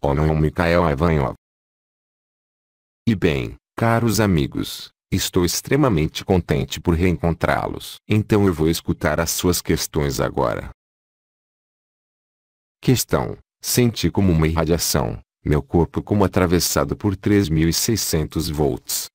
Om Mikael Ivanov. E bem, caros amigos, estou extremamente contente por reencontrá-los. Então eu vou escutar as suas questões agora. Questão: senti como uma irradiação, meu corpo como atravessado por 3.600 volts.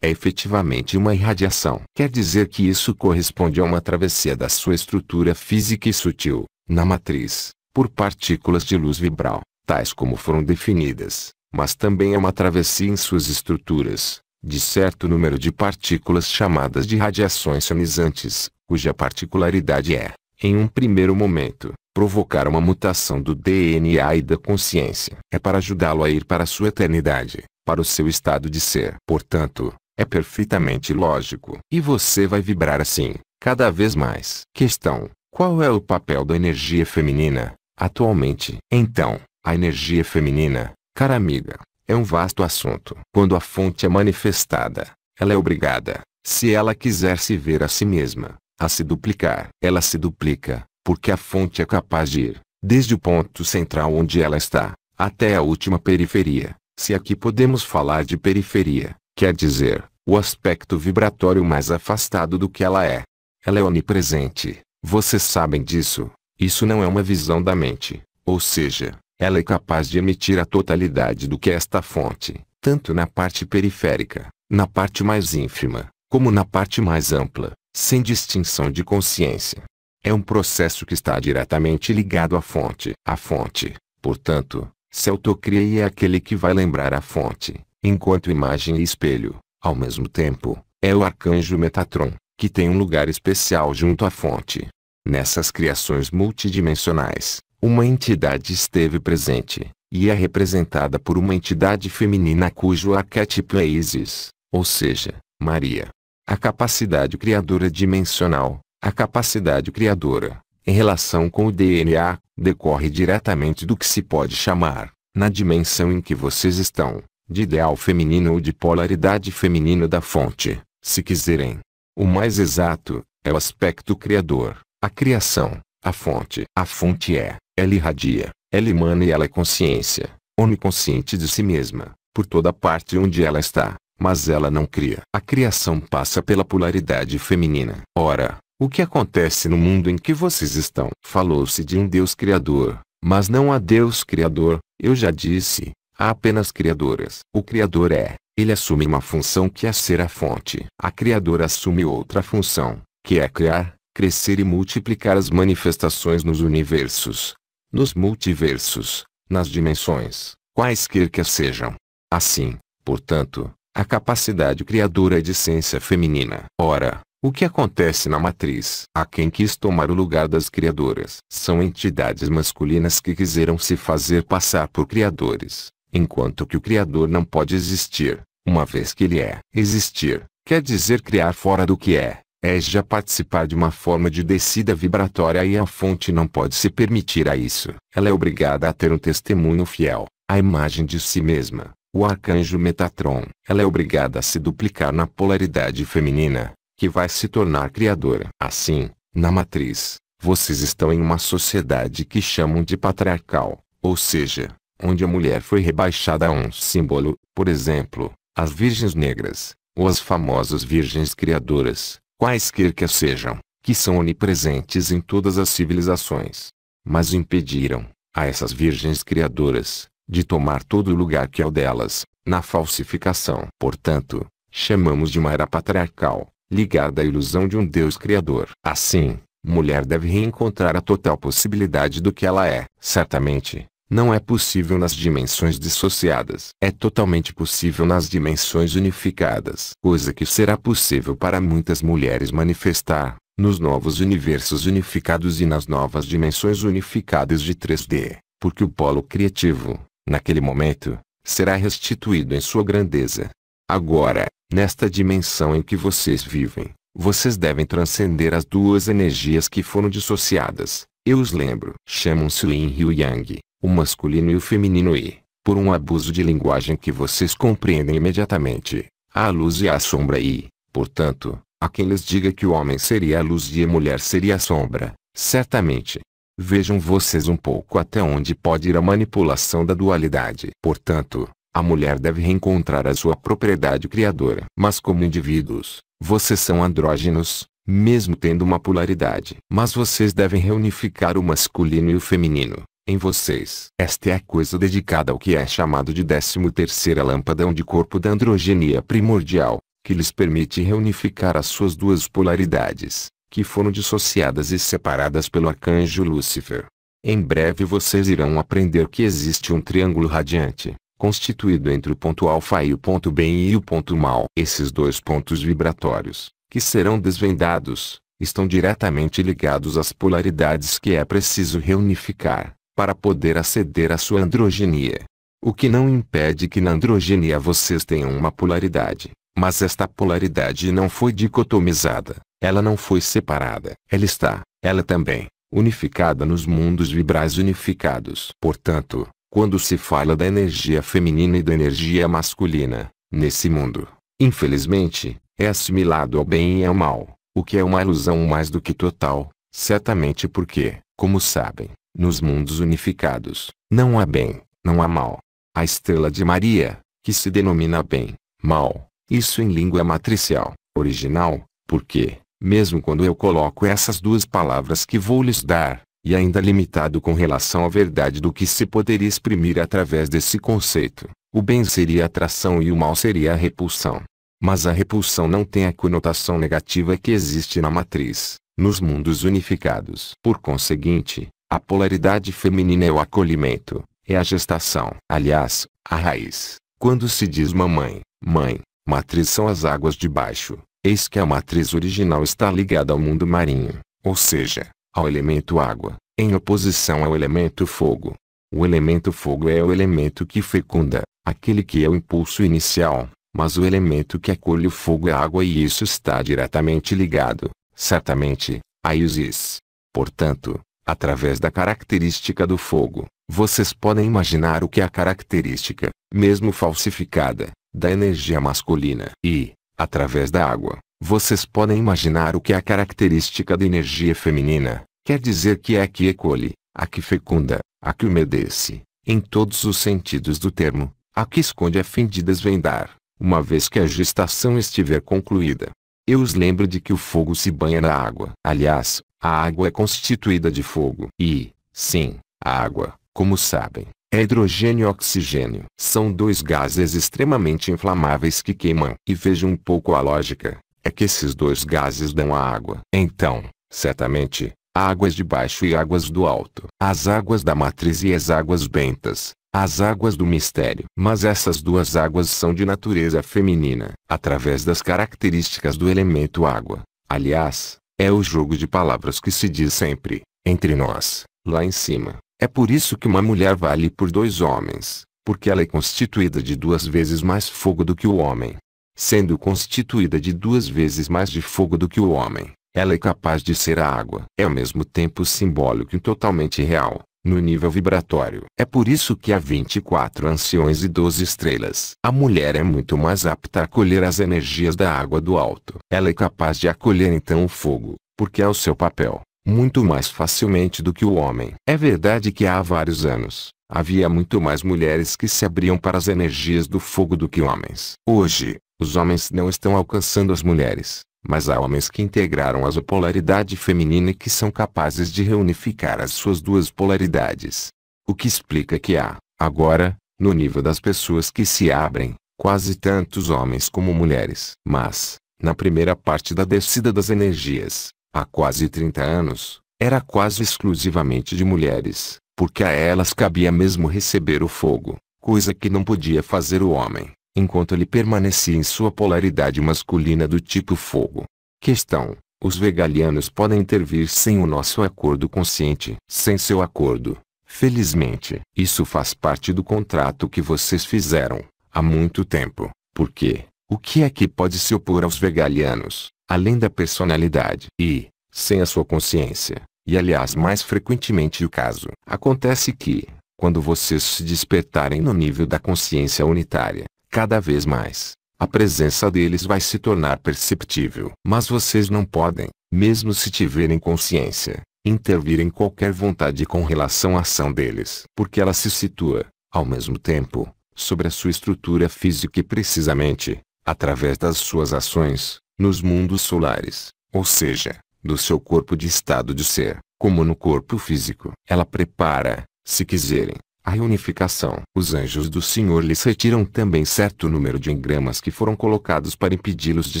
É efetivamente uma irradiação. Quer dizer que isso corresponde a uma travessia da sua estrutura física e sutil, na matriz, por partículas de luz vibral, tais como foram definidas, mas também é uma travessia em suas estruturas, de certo número de partículas chamadas de radiações ionizantes, cuja particularidade é, em um primeiro momento, provocar uma mutação do DNA e da consciência. É para ajudá-lo a ir para a sua eternidade, para o seu estado de ser. Portanto, é perfeitamente lógico. E você vai vibrar assim, cada vez mais. Questão: qual é o papel da energia feminina, atualmente? Então, a energia feminina, cara amiga, é um vasto assunto. Quando a fonte é manifestada, ela é obrigada, se ela quiser se ver a si mesma, a se duplicar. Ela se duplica, porque a fonte é capaz de ir, desde o ponto central onde ela está, até a última periferia. Se aqui podemos falar de periferia, quer dizer, o aspecto vibratório mais afastado do que ela é. Ela é onipresente, vocês sabem disso. Isso não é uma visão da mente, ou seja, ela é capaz de emitir a totalidade do que é esta fonte, tanto na parte periférica, na parte mais ínfima, como na parte mais ampla, sem distinção de consciência. É um processo que está diretamente ligado à fonte. A fonte, portanto, se autocria e é aquele que vai lembrar a fonte, enquanto imagem e espelho. Ao mesmo tempo, é o arcanjo Metatron, que tem um lugar especial junto à fonte. Nessas criações multidimensionais, uma entidade esteve presente, e é representada por uma entidade feminina cujo arquétipo é Isis, ou seja, Maria. A capacidade criadora dimensional, a capacidade criadora, em relação com o DNA, decorre diretamente do que se pode chamar, na dimensão em que vocês estão, de ideal feminino ou de polaridade feminina da fonte, se quiserem. O mais exato, é o aspecto criador, a criação, a fonte. A fonte ela irradia, ela emana e ela é consciência, oniconsciente de si mesma, por toda parte onde ela está, mas ela não cria. A criação passa pela polaridade feminina. Ora, o que acontece no mundo em que vocês estão? Falou-se de um Deus criador, mas não há Deus criador, eu já disse. Há apenas criadoras. O criador ele assume uma função que é ser a fonte. A criadora assume outra função, que é criar, crescer e multiplicar as manifestações nos universos, nos multiversos, nas dimensões, quaisquer que sejam. Assim, portanto, a capacidade criadora é de essência feminina. Ora, o que acontece na matriz? Há quem quis tomar o lugar das criadoras. São entidades masculinas que quiseram se fazer passar por criadores. Enquanto que o Criador não pode existir, uma vez que ele é. Existir, quer dizer criar fora do que é já participar de uma forma de descida vibratória e a fonte não pode se permitir a isso. Ela é obrigada a ter um testemunho fiel, a imagem de si mesma, o arcanjo Metatron. Ela é obrigada a se duplicar na polaridade feminina, que vai se tornar criadora. Assim, na matriz, vocês estão em uma sociedade que chamam de patriarcal, ou seja, onde a mulher foi rebaixada a um símbolo, por exemplo, as virgens negras, ou as famosas virgens criadoras, quaisquer que sejam, que são onipresentes em todas as civilizações. Mas impediram, a essas virgens criadoras, de tomar todo o lugar que é o delas, na falsificação. Portanto, chamamos de uma era patriarcal, ligada à ilusão de um Deus criador. Assim, mulher deve reencontrar a total possibilidade do que ela é. Certamente, não é possível nas dimensões dissociadas. É totalmente possível nas dimensões unificadas. Coisa que será possível para muitas mulheres manifestar, nos novos universos unificados e nas novas dimensões unificadas de 3D. Porque o polo criativo, naquele momento, será restituído em sua grandeza. Agora, nesta dimensão em que vocês vivem, vocês devem transcender as duas energias que foram dissociadas. Eu os lembro. Chamam-se o Yin e o Yang, o masculino e o feminino e, por um abuso de linguagem que vocês compreendem imediatamente, há a luz e a sombra e, portanto, há quem lhes diga que o homem seria a luz e a mulher seria a sombra. Certamente, Vejam vocês um pouco até onde pode ir a manipulação da dualidade. Portanto, a mulher deve reencontrar a sua propriedade criadora. Mas como indivíduos, vocês são andrógenos, mesmo tendo uma polaridade. Mas vocês devem reunificar o masculino e o feminino em vocês. Esta é a coisa dedicada ao que é chamado de 13ª lâmpada de corpo da androgenia primordial, que lhes permite reunificar as suas duas polaridades, que foram dissociadas e separadas pelo arcanjo Lúcifer. Em breve vocês irão aprender que existe um triângulo radiante, constituído entre o ponto alfa e o ponto bem e o ponto mal. Esses dois pontos vibratórios, que serão desvendados, estão diretamente ligados às polaridades que é preciso reunificar, para poder aceder à sua androgenia. O que não impede que na androgenia vocês tenham uma polaridade, mas esta polaridade não foi dicotomizada, ela não foi separada. Ela está, ela também, unificada nos mundos vibrais unificados. Portanto, quando se fala da energia feminina e da energia masculina, nesse mundo, infelizmente, é assimilado ao bem e ao mal, o que é uma ilusão mais do que total, certamente porque, como sabem, nos mundos unificados, não há bem, não há mal. A estrela de Maria, que se denomina bem, mal, isso em língua matricial, original, porque, mesmo quando eu coloco essas duas palavras que vou lhes dar, e ainda limitado com relação à verdade do que se poderia exprimir através desse conceito, o bem seria a atração e o mal seria a repulsão. Mas a repulsão não tem a conotação negativa que existe na matriz, nos mundos unificados. Por conseguinte, a polaridade feminina é o acolhimento, é a gestação. Aliás, a raiz. Quando se diz mamãe, mãe, matriz são as águas de baixo, eis que a matriz original está ligada ao mundo marinho, ou seja, ao elemento água, em oposição ao elemento fogo. O elemento fogo é o elemento que fecunda, aquele que é o impulso inicial, mas o elemento que acolhe o fogo é a água e isso está diretamente ligado, certamente, a Isis. Portanto, através da característica do fogo, vocês podem imaginar o que é a característica, mesmo falsificada, da energia masculina. E, através da água, vocês podem imaginar o que é a característica da energia feminina, quer dizer que é a que acolhe, a que fecunda, a que umedece, em todos os sentidos do termo, a que esconde a fim de desvendar, uma vez que a gestação estiver concluída. Eu os lembro de que o fogo se banha na água. Aliás, a água é constituída de fogo. E, sim, a água, como sabem, é hidrogênio e oxigênio. São dois gases extremamente inflamáveis que queimam. E vejam um pouco a lógica, é que esses dois gases dão a água. Então, certamente, águas de baixo e águas do alto. As águas da matriz e as águas bentas. As águas do mistério. Mas essas duas águas são de natureza feminina, através das características do elemento água. Aliás, é o jogo de palavras que se diz sempre, entre nós, lá em cima. É por isso que uma mulher vale por dois homens, porque ela é constituída de 2 vezes mais fogo do que o homem. Sendo constituída de 2 vezes mais de fogo do que o homem, ela é capaz de ser a água. É ao mesmo tempo simbólico e totalmente real, no nível vibratório. É por isso que há 24 anciões e 12 estrelas. A mulher é muito mais apta a acolher as energias da água do alto. Ela é capaz de acolher então o fogo, porque é o seu papel, muito mais facilmente do que o homem. É verdade que há vários anos, havia muito mais mulheres que se abriam para as energias do fogo do que homens. Hoje, os homens não estão alcançando as mulheres, mas há homens que integraram a polaridade feminina e que são capazes de reunificar as suas duas polaridades. O que explica que há, agora, no nível das pessoas que se abrem, quase tantos homens como mulheres. Mas, na primeira parte da descida das energias, há quase 30 anos, era quase exclusivamente de mulheres, porque a elas cabia mesmo receber o fogo, coisa que não podia fazer o homem, enquanto ele permanecia em sua polaridade masculina do tipo fogo. Questão: os vegalianos podem intervir sem o nosso acordo consciente. Sem seu acordo, felizmente, isso faz parte do contrato que vocês fizeram, há muito tempo, porque, o que é que pode se opor aos vegalianos, além da personalidade? E, sem a sua consciência, e aliás mais frequentemente o caso, acontece que, quando vocês se despertarem no nível da consciência unitária, cada vez mais, a presença deles vai se tornar perceptível. Mas vocês não podem, mesmo se tiverem consciência, intervir em qualquer vontade com relação à ação deles. Porque ela se situa, ao mesmo tempo, sobre a sua estrutura física e precisamente, através das suas ações, nos mundos solares, ou seja, do seu corpo de estado de ser, como no corpo físico. Ela prepara, se quiserem, a reunificação. Os anjos do Senhor lhes retiram também certo número de engramas que foram colocados para impedi-los de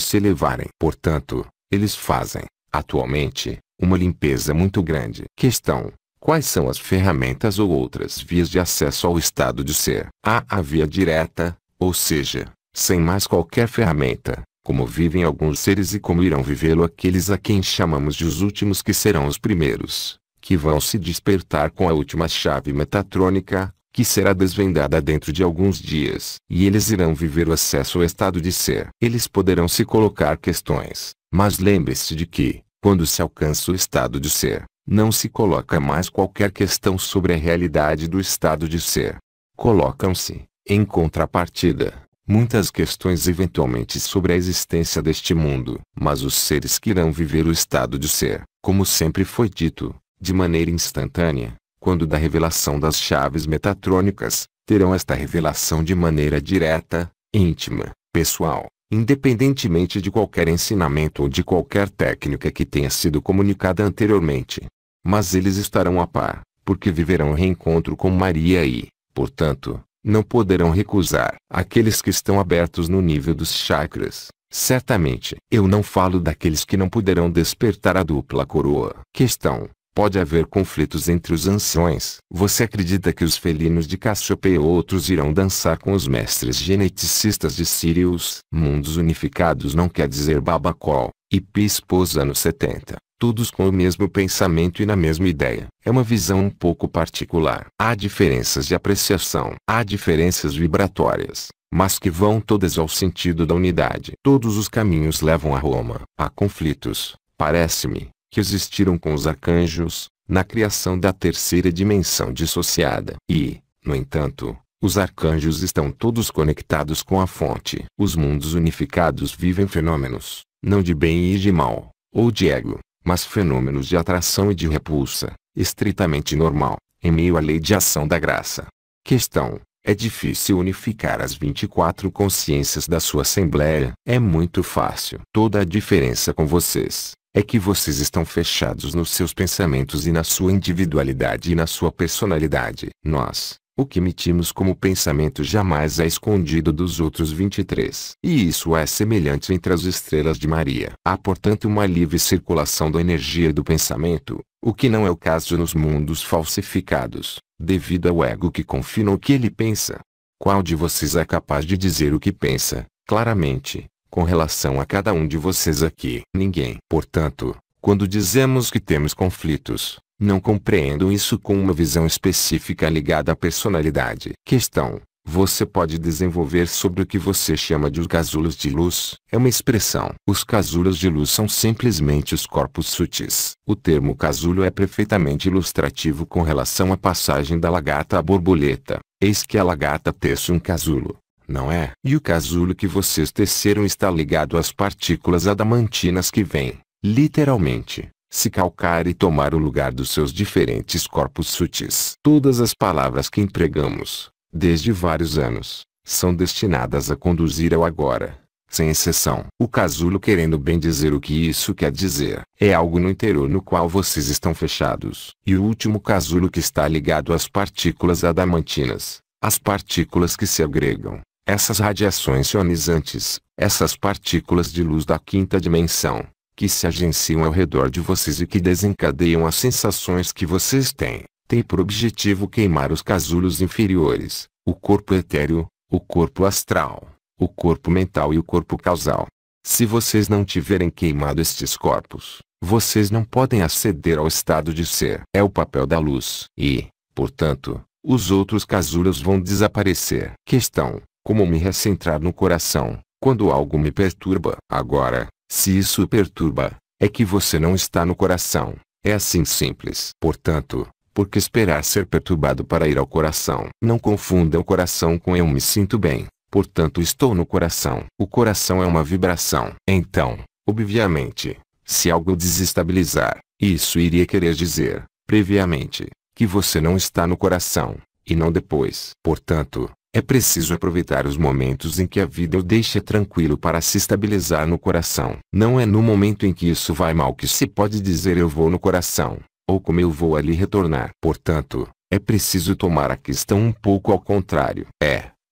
se elevarem. Portanto, eles fazem, atualmente, uma limpeza muito grande. Questão: quais são as ferramentas ou outras vias de acesso ao estado de ser? Há a via direta, ou seja, sem mais qualquer ferramenta, como vivem alguns seres e como irão vivê-lo aqueles a quem chamamos de os últimos, que serão os primeiros, que vão se despertar com a última chave metatrônica, que será desvendada dentro de alguns dias. E eles irão viver o acesso ao estado de ser. Eles poderão se colocar questões, mas lembre-se de que, quando se alcança o estado de ser, não se coloca mais qualquer questão sobre a realidade do estado de ser. Colocam-se, em contrapartida, muitas questões eventualmente sobre a existência deste mundo. Mas os seres que irão viver o estado de ser, como sempre foi dito, de maneira instantânea, quando da revelação das chaves metatrônicas, terão esta revelação de maneira direta, íntima, pessoal, independentemente de qualquer ensinamento ou de qualquer técnica que tenha sido comunicada anteriormente. Mas eles estarão a par, porque viverão o reencontro com Maria e, portanto, não poderão recusar. Aqueles que estão abertos no nível dos chakras, certamente. Eu não falo daqueles que não poderão despertar a dupla coroa. Questão: pode haver conflitos entre os anciões. Você acredita que os felinos de Cassiopeia ou outros irão dançar com os mestres geneticistas de Sirius? Mundos unificados não quer dizer Babacol, e Pispos anos 70. Todos com o mesmo pensamento e na mesma ideia. É uma visão um pouco particular. Há diferenças de apreciação. Há diferenças vibratórias, mas que vão todas ao sentido da unidade. Todos os caminhos levam a Roma. Há conflitos, parece-me, que existiram com os arcanjos, na criação da terceira dimensão dissociada. E, no entanto, os arcanjos estão todos conectados com a fonte. Os mundos unificados vivem fenômenos, não de bem e de mal, ou de ego, mas fenômenos de atração e de repulsa, estritamente normal, em meio à lei de ação da graça. Questão: é difícil unificar as 24 consciências da sua assembleia? É muito fácil. Toda a diferença com vocês é que vocês estão fechados nos seus pensamentos e na sua individualidade e na sua personalidade. Nós, o que emitimos como pensamento jamais é escondido dos outros 23. E isso é semelhante entre as estrelas de Maria. Há portanto uma livre circulação da energia do pensamento, o que não é o caso nos mundos falsificados, devido ao ego que confina o que ele pensa. Qual de vocês é capaz de dizer o que pensa, claramente, com relação a cada um de vocês aqui? Ninguém. Portanto, quando dizemos que temos conflitos, não compreendo isso com uma visão específica ligada à personalidade. Questão: você pode desenvolver sobre o que você chama de os casulos de luz? É uma expressão. Os casulos de luz são simplesmente os corpos sutis. O termo casulo é perfeitamente ilustrativo com relação à passagem da lagarta à borboleta. Eis que a lagarta tece um casulo, não é? E o casulo que vocês teceram está ligado às partículas adamantinas que vêm, literalmente, se calcar e tomar o lugar dos seus diferentes corpos sutis. Todas as palavras que empregamos, desde vários anos, são destinadas a conduzir ao agora, sem exceção. O casulo, querendo bem dizer o que isso quer dizer, é algo no interior no qual vocês estão fechados. E o último casulo que está ligado às partículas adamantinas, as partículas que se agregam, essas radiações ionizantes, essas partículas de luz da quinta dimensão, que se agenciam ao redor de vocês e que desencadeiam as sensações que vocês têm, tem por objetivo queimar os casulos inferiores, o corpo etéreo, o corpo astral, o corpo mental e o corpo causal. Se vocês não tiverem queimado estes corpos, vocês não podem aceder ao estado de ser. É o papel da luz. E, portanto, os outros casulos vão desaparecer. Questão: como me recentrar no coração, quando algo me perturba? Agora, se isso o perturba, é que você não está no coração. É assim simples. Portanto, por que esperar ser perturbado para ir ao coração? Não confunda o coração com eu me sinto bem, portanto estou no coração. O coração é uma vibração. Então, obviamente, se algo desestabilizar, Isso iria querer dizer, previamente, que você não está no coração, e não depois. Portanto, é preciso aproveitar os momentos em que a vida o deixa tranquilo para se estabilizar no coração. Não é no momento em que isso vai mal que se pode dizer eu vou no coração, ou como eu vou ali retornar. Portanto, é preciso tomar a questão um pouco ao contrário.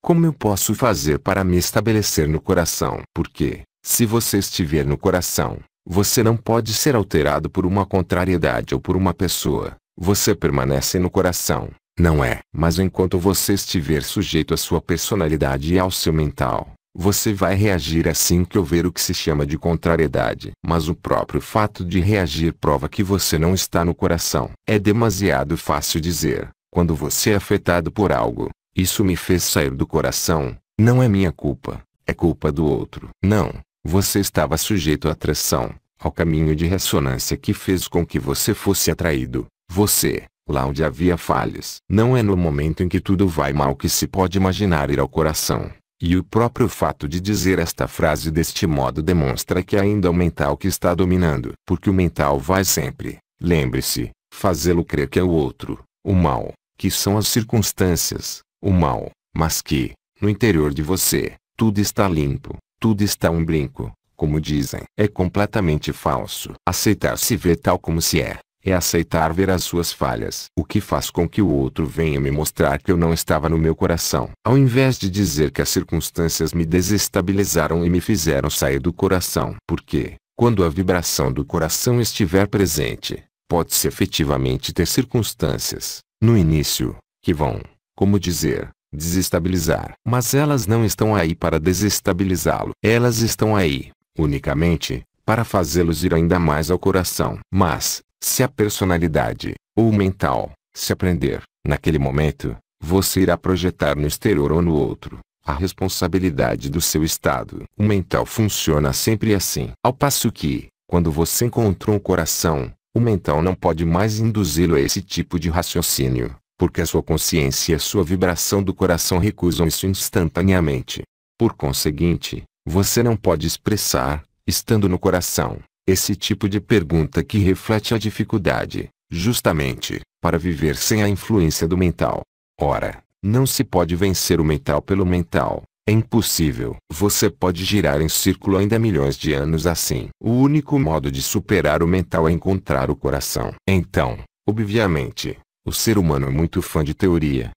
Como eu posso fazer para me estabelecer no coração? Porque, se você estiver no coração, você não pode ser alterado por uma contrariedade ou por uma pessoa. Você permanece no coração, não é? Mas enquanto você estiver sujeito à sua personalidade e ao seu mental, você vai reagir assim que houver o que se chama de contrariedade. Mas o próprio fato de reagir prova que você não está no coração. É demasiado fácil dizer, quando você é afetado por algo, isso me fez sair do coração, não é minha culpa, é culpa do outro. Não, você estava sujeito à atração, ao caminho de ressonância que fez com que você fosse atraído. Você, lá onde havia falhas. Não é no momento em que tudo vai mal que se pode imaginar ir ao coração. E o próprio fato de dizer esta frase deste modo demonstra que ainda é o mental que está dominando. Porque o mental vai sempre, lembre-se, fazê-lo crer que é o outro, o mal, que são as circunstâncias, o mal, mas que, no interior de você, tudo está limpo, tudo está um brinco, como dizem. É completamente falso. Aceitar-se ver tal como se é aceitar ver as suas falhas. O que faz com que o outro venha me mostrar que eu não estava no meu coração. Ao invés de dizer que as circunstâncias me desestabilizaram e me fizeram sair do coração. Porque, quando a vibração do coração estiver presente, pode-se efetivamente ter circunstâncias, no início, que vão, como dizer, desestabilizar. Mas elas não estão aí para desestabilizá-lo. Elas estão aí, unicamente, para fazê-los ir ainda mais ao coração. Mas, se a personalidade, ou o mental, se aprender, naquele momento, você irá projetar no exterior ou no outro, a responsabilidade do seu estado. O mental funciona sempre assim. Ao passo que, quando você encontrou o coração, o mental não pode mais induzi-lo a esse tipo de raciocínio, porque a sua consciência e a sua vibração do coração recusam isso instantaneamente. Por conseguinte, você não pode expressar, estando no coração, esse tipo de pergunta que reflete a dificuldade, justamente, para viver sem a influência do mental. Ora, não se pode vencer o mental pelo mental, é impossível. Você pode girar em círculo ainda milhões de anos assim. O único modo de superar o mental é encontrar o coração. Então, obviamente, o ser humano é muito fã de teoria.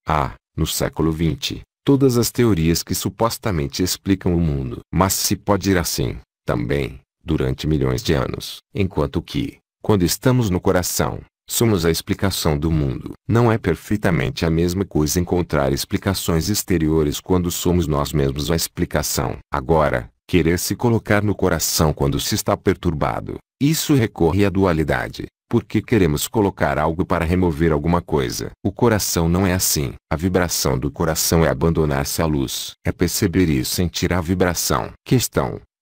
No século XX, todas as teorias que supostamente explicam o mundo. Mas se pode ir assim, também, durante milhões de anos. Enquanto que, quando estamos no coração, somos a explicação do mundo. Não é perfeitamente a mesma coisa encontrar explicações exteriores quando somos nós mesmos a explicação. Agora, querer se colocar no coração quando se está perturbado, isso recorre à dualidade, porque queremos colocar algo para remover alguma coisa. O coração não é assim. A vibração do coração é abandonar-se à luz. É perceber e sentir a vibração.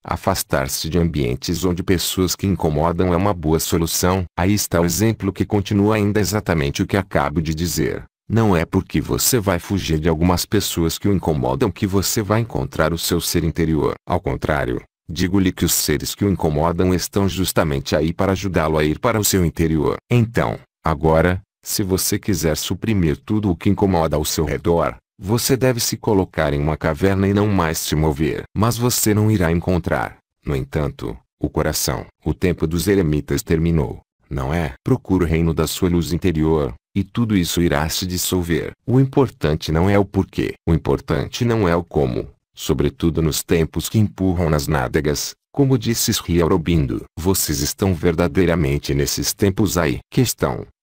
Afastar-se de ambientes onde pessoas que incomodam é uma boa solução. Aí está o exemplo que continua ainda exatamente o que acabo de dizer. Não é porque você vai fugir de algumas pessoas que o incomodam que você vai encontrar o seu ser interior. Ao contrário, digo-lhe que os seres que o incomodam estão justamente aí para ajudá-lo a ir para o seu interior. Então, agora, se você quiser suprimir tudo o que incomoda ao seu redor, você deve se colocar em uma caverna e não mais se mover. Mas você não irá encontrar, no entanto, o coração. O tempo dos eremitas terminou, não é? Procure o reino da sua luz interior, e tudo isso irá se dissolver. O importante não é o porquê. O importante não é o como, sobretudo nos tempos que empurram nas nádegas, como disse Sri Aurobindo. Vocês estão verdadeiramente nesses tempos aí.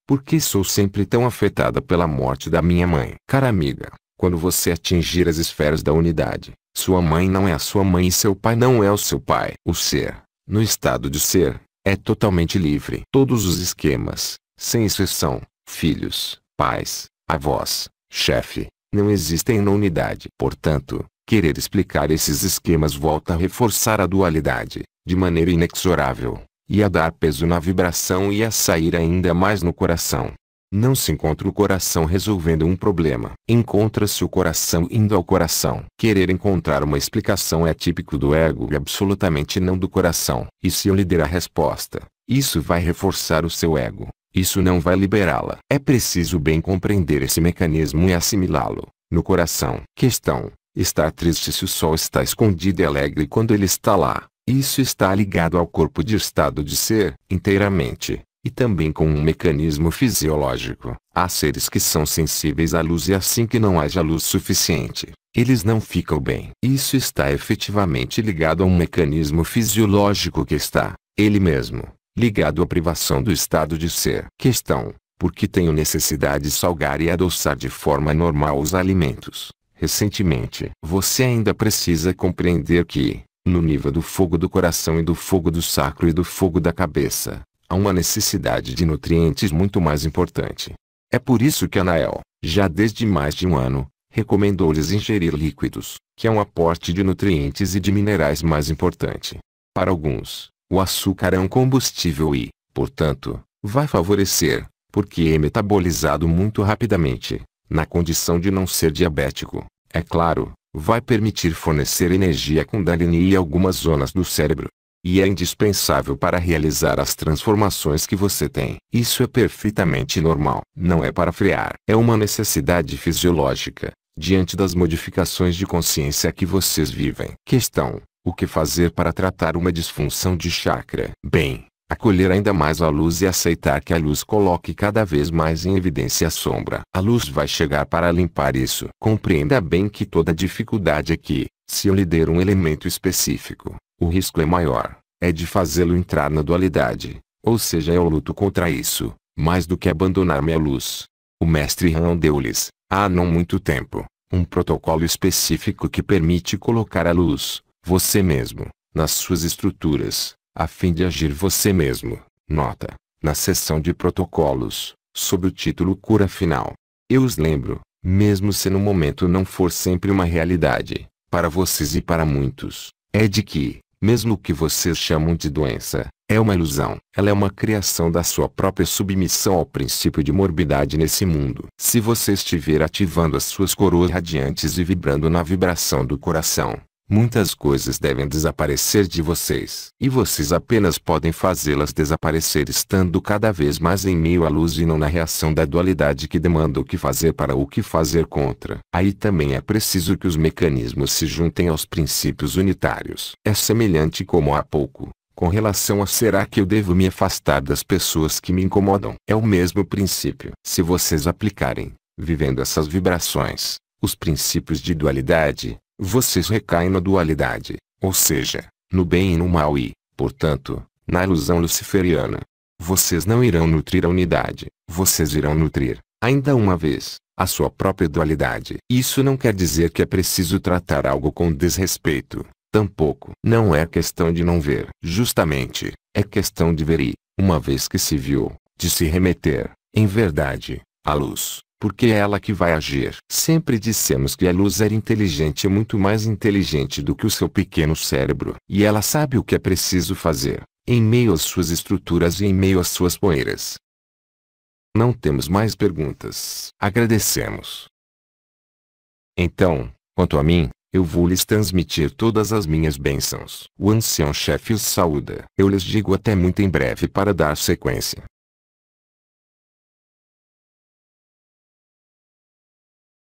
Por que sou sempre tão afetada pela morte da minha mãe? Cara amiga, quando você atingir as esferas da unidade, sua mãe não é a sua mãe e seu pai não é o seu pai. O ser, no estado de ser, é totalmente livre. Todos os esquemas, sem exceção, filhos, pais, avós, chefe, não existem na unidade. Portanto, querer explicar esses esquemas volta a reforçar a dualidade, de maneira inexorável, e a dar peso na vibração e a sair ainda mais no coração. Não se encontra o coração resolvendo um problema. Encontra-se o coração indo ao coração. Querer encontrar uma explicação é típico do ego e absolutamente não do coração. E se eu lhe der a resposta, Isso vai reforçar o seu ego. Isso não vai liberá-la. É preciso bem compreender esse mecanismo e assimilá-lo. No coração. Questão: estar triste se o sol está escondido e alegre quando ele está lá. Isso está ligado ao corpo de estado de ser, inteiramente, e também com um mecanismo fisiológico. Há seres que são sensíveis à luz e assim que não haja luz suficiente, eles não ficam bem. Isso está efetivamente ligado a um mecanismo fisiológico que está, ele mesmo, ligado à privação do estado de ser. Questão: por que tenho necessidade de salgar e adoçar de forma normal os alimentos? Recentemente, você ainda precisa compreender que, no nível do fogo do coração e do fogo do sacro e do fogo da cabeça, há uma necessidade de nutrientes muito mais importante. É por isso que Anael, já desde mais de um ano, recomendou-lhes ingerir líquidos, que é um aporte de nutrientes e de minerais mais importante. Para alguns, o açúcar é um combustível e, portanto, vai favorecer, porque é metabolizado muito rapidamente, na condição de não ser diabético. É claro, vai permitir fornecer energia Kundalini e algumas zonas do cérebro. E é indispensável para realizar as transformações que você tem. Isso é perfeitamente normal. Não é para frear. É uma necessidade fisiológica, diante das modificações de consciência que vocês vivem. Questão: o que fazer para tratar uma disfunção de chakra? Bem, acolher ainda mais a luz e aceitar que a luz coloque cada vez mais em evidência a sombra. A luz vai chegar para limpar isso. Compreenda bem que toda dificuldade aqui, se eu lhe der um elemento específico, o risco é maior, é de fazê-lo entrar na dualidade, ou seja, eu luto contra isso, mais do que abandonar-me à luz. O mestre Han deu-lhes, há não muito tempo, um protocolo específico que permite colocar a luz, você mesmo, nas suas estruturas, a fim de agir você mesmo. Nota: na seção de protocolos, sob o título Cura Final. Eu os lembro, mesmo se no momento não for sempre uma realidade, para vocês e para muitos, é de que, mesmo o que vocês chamam de doença, é uma ilusão. Ela é uma criação da sua própria submissão ao princípio de morbidade nesse mundo. Se você estiver ativando as suas coroas radiantes e vibrando na vibração do coração, muitas coisas devem desaparecer de vocês. E vocês apenas podem fazê-las desaparecer estando cada vez mais em meio à luz e não na reação da dualidade que demanda o que fazer para o que fazer contra. Aí também é preciso que os mecanismos se juntem aos princípios unitários. É semelhante como há pouco, com relação a será que eu devo me afastar das pessoas que me incomodam. É o mesmo princípio. Se vocês aplicarem, vivendo essas vibrações, os princípios de dualidade, vocês recaem na dualidade, ou seja, no bem e no mal e, portanto, na ilusão luciferiana. Vocês não irão nutrir a unidade, vocês irão nutrir, ainda uma vez, a sua própria dualidade. Isso não quer dizer que é preciso tratar algo com desrespeito, tampouco. Não é questão de não ver. Justamente, é questão de ver e, uma vez que se viu, de se remeter, em verdade, à luz. Porque é ela que vai agir. Sempre dissemos que a luz era inteligente, muito mais inteligente do que o seu pequeno cérebro. E ela sabe o que é preciso fazer, em meio às suas estruturas e em meio às suas poeiras. Não temos mais perguntas. Agradecemos. Então, quanto a mim, eu vou lhes transmitir todas as minhas bênçãos. O ancião-chefe os saúda. Eu lhes digo até muito em breve para dar sequência.